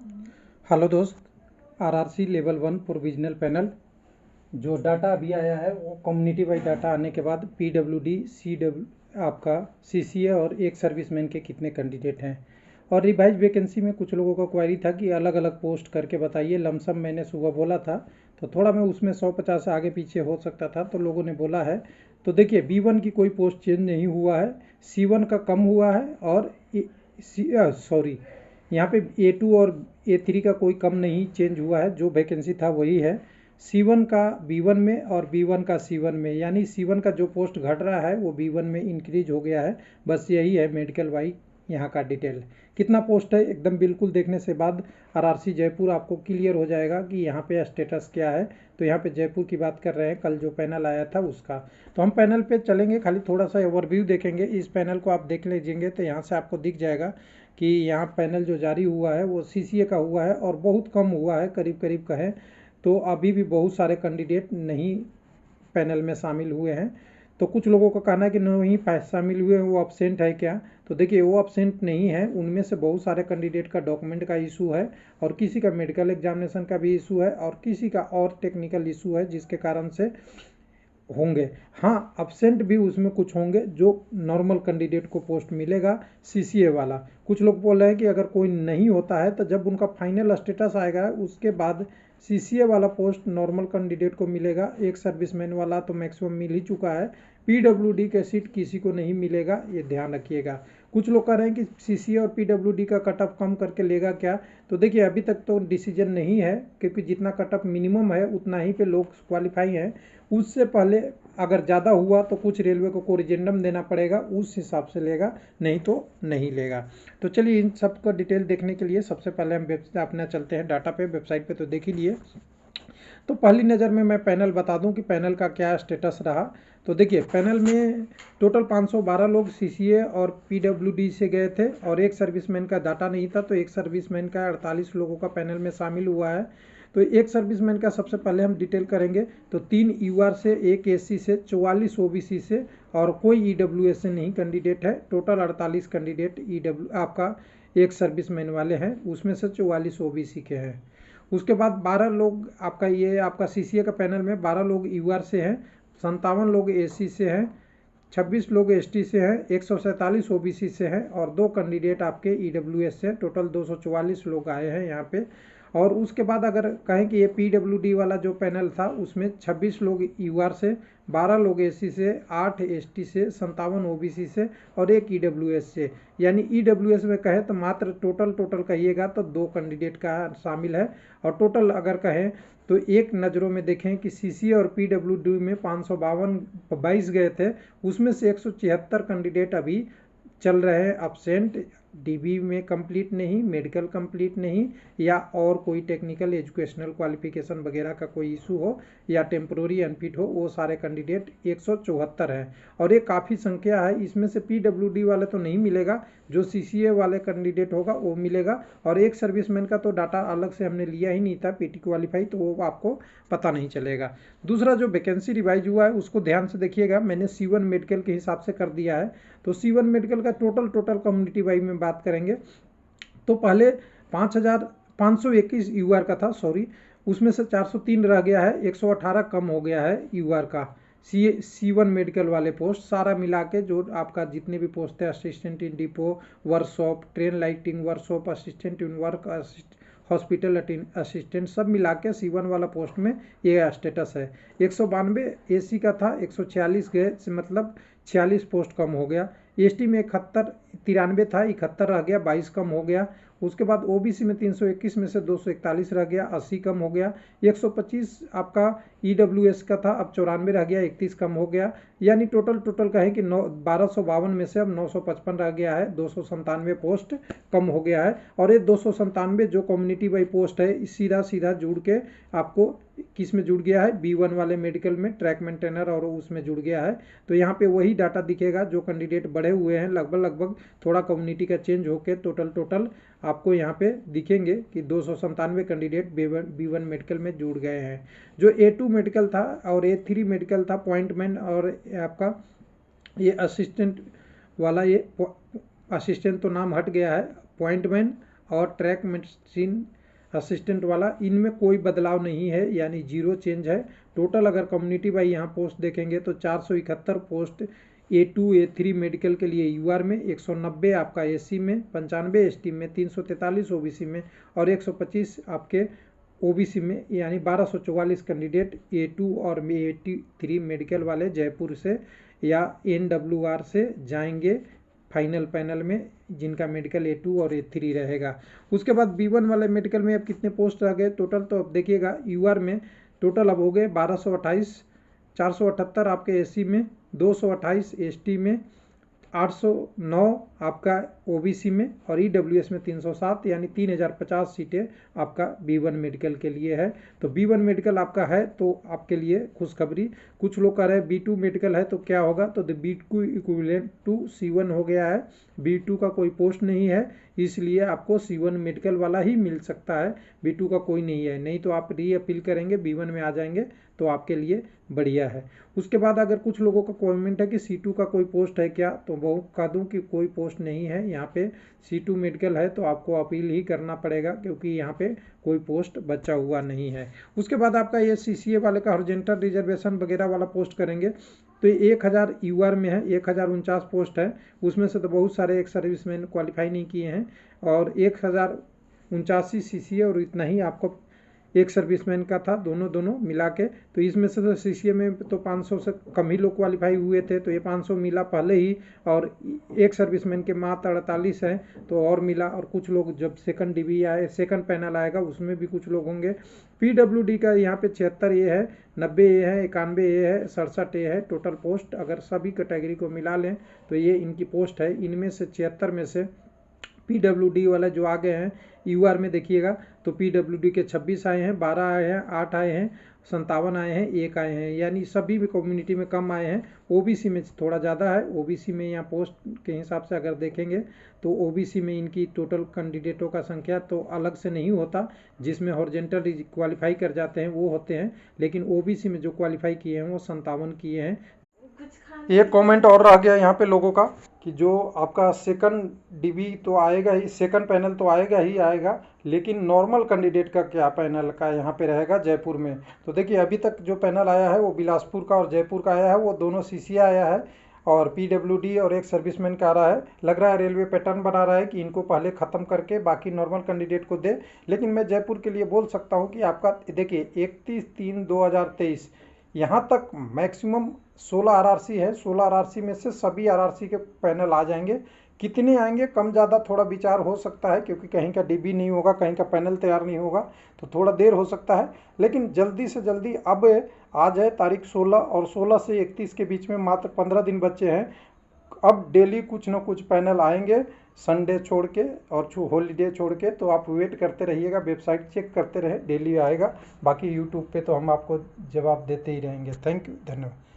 Hello दोस्त। RRC level 1 provisional panel जो data अभी आया है वो कम्युनिटी वाइज डाटा आने के बाद पीडब्ल्यूडी सीडब्ल्यू आपका सीसीए और एक सर्विसमैन के कितने कैंडिडेट हैं। और रिवाइज वैकेंसी में कुछ लोगों का क्वेरी था कि अलग अलग पोस्ट करके बताइए। लमसम मैंने सुबह बोला था तो थोड़ा मैं उसमें 150 आगे पीछे हो सकता था, तो लोगों ने बोला है। तो देखिए B1 की कोई पोस्ट चेंज नहीं हुआ है, C1 का कम हुआ है और सॉरी यहाँ पे A2 और A3 का कोई कम नहीं चेंज हुआ है, जो वैकेंसी था वही है। C1 का B1 में और B1 का C1 में, यानी C1 का जो पोस्ट घट रहा है वो B1 में इंक्रीज हो गया है। बस यही है मेडिकल वाई यहाँ का डिटेल। कितना पोस्ट है एकदम बिल्कुल देखने से बाद आरआरसी जयपुर आपको क्लियर हो जाएगा कि यहाँ पे स्टेटस क्या है। तो यहाँ पे जयपुर की बात कर रहे हैं, कल जो पैनल आया था उसका। तो हम पैनल पे चलेंगे, खाली थोड़ा सा ओवरव्यू देखेंगे। इस पैनल को आप देख लीजिएंगे तो यहाँ से आपको दिख जाएगा कि यहाँ पैनल जो जारी हुआ है वो सीसीए का हुआ है और बहुत कम हुआ है, करीब करीब कहें तो अभी भी बहुत सारे कैंडिडेट नहीं पैनल में शामिल हुए हैं। तो कुछ लोगों का कहना है कि नहीं शामिल हुए हैं वो अब्सेंट है क्या। तो देखिए वो अब्सेंट नहीं है, उनमें से बहुत सारे कैंडिडेट का डॉक्यूमेंट का इशू है और किसी का मेडिकल एग्जामिनेशन का भी इशू है और किसी का और टेक्निकल इशू है जिसके कारण से होंगे। हाँ, अब्सेंट भी उसमें कुछ होंगे जो नॉर्मल कैंडिडेट को पोस्ट मिलेगा सीसीए वाला। कुछ लोग बोल रहे हैं कि अगर कोई नहीं होता है तो जब उनका फाइनल स्टेटस आएगा उसके बाद सीसीए वाला पोस्ट नॉर्मल कैंडिडेट को मिलेगा। एक सर्विसमैन वाला तो मैक्सिमम मिल ही चुका है, पीडब्ल्यूडी के सीट किसी को नहीं मिलेगा, ये ध्यान रखिएगा। कुछ लोग कह रहे हैं कि सीसीए और पीडब्ल्यूडी का कट ऑफ कम करके लेगा क्या। तो देखिए अभी तक तो डिसीजन नहीं है, क्योंकि जितना कट ऑफ मिनिमम है उतना ही पे लोग क्वालिफाई हैं। उससे पहले अगर ज़्यादा हुआ तो कुछ रेलवे को कोरिजेंडम देना पड़ेगा, उस हिसाब से लेगा, नहीं तो नहीं लेगा। तो चलिए इन सब का डिटेल देखने के लिए सबसे पहले हम अपना चलते हैं डाटा पे, वेबसाइट पे तो देख ही लिए। तो पहली नज़र में मैं पैनल बता दूं कि पैनल का क्या स्टेटस रहा। तो देखिए पैनल में टोटल 512 लोग सीसीए और पीडब्ल्यूडी से गए थे और एक सर्विसमैन का डाटा नहीं था, तो एक सर्विसमैन का 48 लोगों का पैनल में शामिल हुआ है। तो एक सर्विसमैन का सबसे पहले हम डिटेल करेंगे। तो 3 यूआर से, 1 एससी से, 44 ओबीसी से और कोई ईडब्ल्यूएस से नहीं कैंडिडेट है। टोटल 48 कैंडिडेट ईडब्ल्यू आपका एक सर्विसमैन वाले हैं, उसमें से 44 ओबीसी के हैं। उसके बाद 12 लोग आपका ये आपका सीसीए का पैनल में 12 लोग यूआर से हैं, 57 लोग एससी से हैं, 26 लोग एसटी से हैं, 147 ओबीसी से हैं और 2 कैंडिडेट आपके ईडब्ल्यूएस से। टोटल 244 लोग आए हैं यहाँ पे। और उसके बाद अगर कहें कि ये पीडब्ल्यूडी वाला जो पैनल था उसमें 26 लोग यूआर से, 12 लोग एससी से, 8 एसटी से, 57 ओबीसी से और 1 ईडब्ल्यूएस से। यानी ईडब्ल्यूएस में कहें तो मात्र टोटल कहिएगा तो 2 कैंडिडेट का शामिल है। और टोटल अगर कहें तो एक नज़रों में देखें कि सीसी और पीडब्ल्यूडी में 552 गए थे, उसमें से 176 कैंडिडेट अभी चल रहे हैं अब्सेंट। डीबी में कंप्लीट नहीं, मेडिकल कंप्लीट नहीं, या और कोई टेक्निकल एजुकेशनल क्वालिफिकेशन वगैरह का कोई इशू हो या टेम्प्रोरी अनफिट हो, वो सारे कैंडिडेट 174 हैं। और ये काफ़ी संख्या है। इसमें से पीडब्ल्यूडी वाले तो नहीं मिलेगा, जो सीसीए वाले कैंडिडेट होगा वो मिलेगा। और एक सर्विसमैन का तो डाटा अलग से हमने लिया ही नहीं था पीटी क्वालिफाई, तो वो आपको पता नहीं चलेगा। दूसरा जो वैकेंसी रिवाइज हुआ है उसको ध्यान से देखिएगा, मैंने C1 मेडिकल के हिसाब से कर दिया है। तो C1 मेडिकल का टोटल कम्युनिटी वाइज में बात करेंगे तो पहले 5521 यूआर का था, सॉरी, उसमें से 403 रह गया है, 118 कम हो गया है यूआर का। C1 मेडिकल वाले पोस्ट सारा मिला के जो आपका जितने भी पोस्ट है, assistant in depot workshop, train lighting workshop, assistant in work, hospital assistant, सब मिला के C1 वाला पोस्ट में ये स्टेटस है। 192 एसी का था, 146 गए, मतलब 46 पोस्ट कम हो गया। एसटी में 93 था, 71 रह गया, 22 कम हो गया। उसके बाद ओबीसी में 321 में से 241 रह गया, 80 कम हो गया। 125 आपका ईडब्ल्यूएस का था, अब 94 रह गया, 31 कम हो गया। यानी टोटल कहें कि 1252 में से अब 955 रह गया है, 297 पोस्ट कम हो गया है। और ये 297 जो कम्युनिटी वाई पोस्ट है सीधा जुड़ के आपको किस में जुड़ गया है, B1 वाले मेडिकल में ट्रैक मेंटेनर और उसमें जुड़ गया है। तो यहाँ पे वही डाटा दिखेगा जो कैंडिडेट बढ़े हुए हैं, लगभग थोड़ा कम्युनिटी का चेंज होके टोटल आपको यहाँ पे दिखेंगे कि 297 कैंडिडेट B1 मेडिकल में जुड़ गए हैं। जो A2 मेडिकल था और A3 मेडिकल था पॉइंटमैन और आपका ये असिस्टेंट वाला, ये असिस्टेंट तो नाम हट गया है, पॉइंटमैन और ट्रैक मशीन असिस्टेंट वाला, इनमें कोई बदलाव नहीं है, यानी जीरो चेंज है। टोटल अगर कम्युनिटी वाइज यहाँ पोस्ट देखेंगे तो 471 पोस्ट A2 A3 मेडिकल के लिए यूआर में, 190 आपका एससी में, 95 एसटी में, 343 ओबीसी में और 125 आपके ओबीसी में, यानी 1244 कैंडिडेट A2 और A3 मेडिकल वाले जयपुर से या NWR से जाएंगे फाइनल पैनल में, जिनका मेडिकल A2 और A3 रहेगा। उसके बाद B1 वाले मेडिकल में अब कितने पोस्ट रह गए टोटल, तो अब देखिएगा यूआर में टोटल अब हो गए 1228, 478 आपके एससी में, 228 एसटी में, 809 आपका ओबीसी में और ईडब्ल्यूएस में 307, यानी 3050 सीटें आपका B1 मेडिकल के लिए है। तो B1 मेडिकल आपका है तो आपके लिए खुशखबरी। कुछ लोग कह रहे हैं B2 मेडिकल है तो क्या होगा, तो B2 इक्विवेलेंट टू C1 हो गया है, B2 का कोई पोस्ट नहीं है, इसलिए आपको C1 मेडिकल वाला ही मिल सकता है, B2 का कोई नहीं है। नहीं तो आप री अपील करेंगे, B1 में आ जाएंगे तो आपके लिए बढ़िया है। उसके बाद अगर कुछ लोगों का कमेंट है कि C2 का कोई पोस्ट है क्या, तो वो कह दूं कि कोई पोस्ट नहीं है। यहाँ पे C2 मेडिकल है तो आपको अपील ही करना पड़ेगा, क्योंकि यहाँ पे कोई पोस्ट बचा हुआ नहीं है। उसके बाद आपका ये CCA वाले का हॉरिजॉन्टल रिजर्वेशन वगैरह वाला पोस्ट करेंगे तो 1000 यूआर में है, 1049 पोस्ट है। उसमें से तो बहुत सारे एक सर्विसमैन क्वालिफाई नहीं किए हैं और 1049 CCA और इतना ही आपको एक सर्विसमैन का था, दोनों मिला के। तो इसमें से तो CCA में तो 500 से कम ही लोग क्वालिफाई हुए थे, तो ये 500 मिला पहले ही, और एक सर्विसमैन के मात्र 48 हैं तो और मिला। और कुछ लोग जब सेकंड DB आए, सेकंड पैनल आएगा उसमें भी कुछ लोग होंगे। PWD का यहाँ पे 76 ये है, 90 ये है, 91 ये है, 67 ये है टोटल पोस्ट। अगर सभी कैटेगरी को मिला लें तो ये इनकी पोस्ट है। इनमें से 76 में से PWD वाला जो आगे हैं यूआर में देखिएगा तो PWD के 26 आए हैं, 12 आए हैं, 8 आए हैं, 57 आए हैं, 1 आए हैं, यानी सभी भी कम्युनिटी में कम आए हैं। ओबीसी में थोड़ा ज़्यादा है। ओबीसी में यहाँ पोस्ट के हिसाब से अगर देखेंगे तो ओबीसी में इनकी टोटल कैंडिडेटों का संख्या तो अलग से नहीं होता, जिसमें हॉरिजॉन्टल क्वालिफाई कर जाते हैं वो होते हैं, लेकिन ओबीसी में जो क्वालिफाई किए हैं वो 57 किए हैं। एक कमेंट और रह गया यहाँ पे लोगों का कि जो आपका सेकंड DB तो आएगा ही, सेकंड पैनल तो आएगा ही आएगा, लेकिन नॉर्मल कैंडिडेट का क्या पैनल का यहाँ पे रहेगा जयपुर में। तो देखिए अभी तक जो पैनल आया है वो बिलासपुर का और जयपुर का आया है, वो दोनों CCA आया है और PWD और एक सर्विसमैन का आ रहा है। लग रहा है रेलवे पैटर्न बना रहा है कि इनको पहले ख़त्म करके बाकी नॉर्मल कैंडिडेट को दे। लेकिन मैं जयपुर के लिए बोल सकता हूँ कि आपका देखिए 31/3/2023 यहाँ तक मैक्सिमम 16 RRC है। 16 RRC में से सभी RRC के पैनल आ जाएंगे। कितने आएंगे कम ज़्यादा थोड़ा विचार हो सकता है, क्योंकि कहीं का DB नहीं होगा, कहीं का पैनल तैयार नहीं होगा, तो थोड़ा देर हो सकता है। लेकिन जल्दी से जल्दी अब आज है तारीख 16 और 16 से 31 के बीच में मात्र 15 दिन बचे हैं। अब डेली कुछ ना कुछ पैनल आएंगे, संडे छोड़ के और हॉलीडे छोड़ के। तो आप वेट करते रहिएगा, वेबसाइट चेक करते रहे, डेली आएगा। बाकी यूट्यूब पे तो हम आपको जवाब देते ही रहेंगे। थैंक यू, धन्यवाद।